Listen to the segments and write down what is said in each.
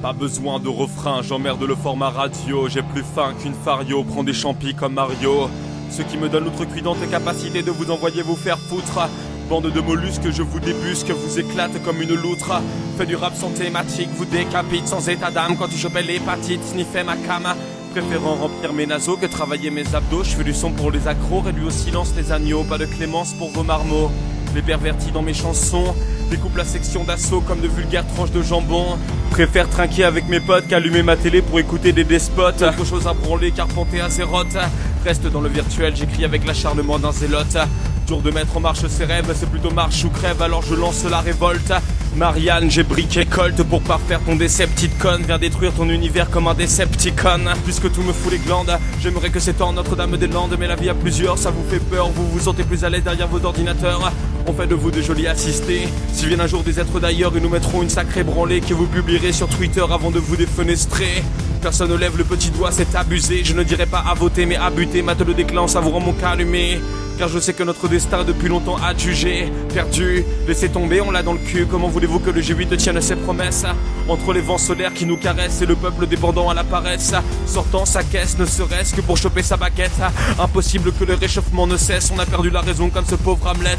Pas besoin de refrain, j'emmerde le format radio. J'ai plus faim qu'une fario, prends des champis comme Mario. Ce qui me donne l'outrecuidante capacité de vous envoyer vous faire foutre. Bande de mollusques, je vous débusque, vous éclate comme une loutre. Fais du rap sans thématique, vous décapite sans état d'âme. Quand tu chopais l'hépatite, sniffais ma cam. Préférant remplir mes naseaux que travailler mes abdos. Je fais du son pour les accros, réduis au silence les agneaux. Pas de clémence pour vos marmots. Les pervertis dans mes chansons découpe la section d'assaut comme de vulgaires tranches de jambon. Préfère trinquer avec mes potes qu'allumer ma télé pour écouter des despotes. Autre chose à branler qu'arpenter à zérote. Reste dans le virtuel, j'écris avec l'acharnement d'un zélote. Dur de mettre en marche ses rêves, c'est plutôt marche ou crève, alors je lance la révolte. Marianne, j'ai briqué Colt pour parfaire ton Decepticon. Viens détruire ton univers comme un Decepticon. Puisque tout me fout les glandes, j'aimerais que c'est en Notre-Dame-des-Landes. Mais la vie à plusieurs, ça vous fait peur, vous vous sentez plus à l'aise derrière vos ordinateurs. On fait de vous de jolis assistés. Si viennent un jour des êtres d'ailleurs, ils nous mettront une sacrée branlée que vous publierez sur Twitter avant de vous défenestrer. Personne ne lève le petit doigt, c'est abusé. Je ne dirais pas à voter mais à buter. Mate le déclin, savourant mon cas allumé. Car je sais que notre destin est depuis longtemps adjugé. Perdu, laissez tomber, on l'a dans le cul. Comment voulez-vous que le G8 tienne ses promesses? Entre les vents solaires qui nous caressent et le peuple dépendant à la paresse, sortant sa caisse ne serait-ce que pour choper sa baguette. Impossible que le réchauffement ne cesse, on a perdu la raison comme ce pauvre Hamlet.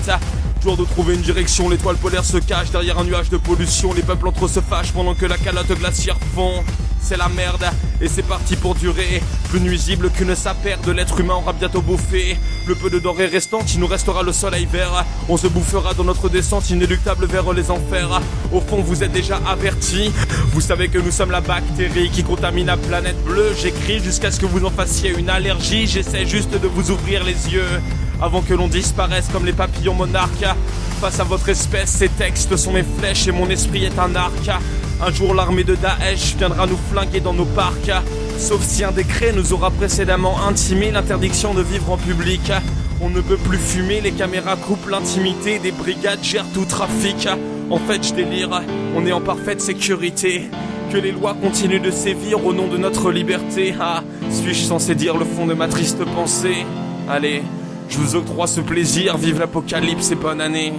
Jour de trouver une direction, l'étoile polaire se cache derrière un nuage de pollution. Les peuples entre eux se fâchent pendant que la calotte glaciaire fond. C'est la merde, et c'est parti pour durer. Plus nuisible qu'une sapère de l'être humain aura bientôt bouffé. Le peu de denrées restantes, il nous restera le soleil vert. On se bouffera dans notre descente inéluctable vers les enfers. Au fond, vous êtes déjà avertis. Vous savez que nous sommes la bactérie qui contamine la planète bleue. J'écris jusqu'à ce que vous en fassiez une allergie. J'essaie juste de vous ouvrir les yeux avant que l'on disparaisse comme les papillons monarques. Face à votre espèce, ces textes sont mes flèches et mon esprit est un arc. Un jour l'armée de Daesh viendra nous flinguer dans nos parcs. Sauf si un décret nous aura précédemment intimé l'interdiction de vivre en public. On ne peut plus fumer, les caméras coupent l'intimité. Des brigades gèrent tout trafic. En fait je délire, on est en parfaite sécurité. Que les lois continuent de sévir au nom de notre liberté. Ah, suis-je censé dire le fond de ma triste pensée? Allez, je vous octroie ce plaisir, vive l'apocalypse et bonne année.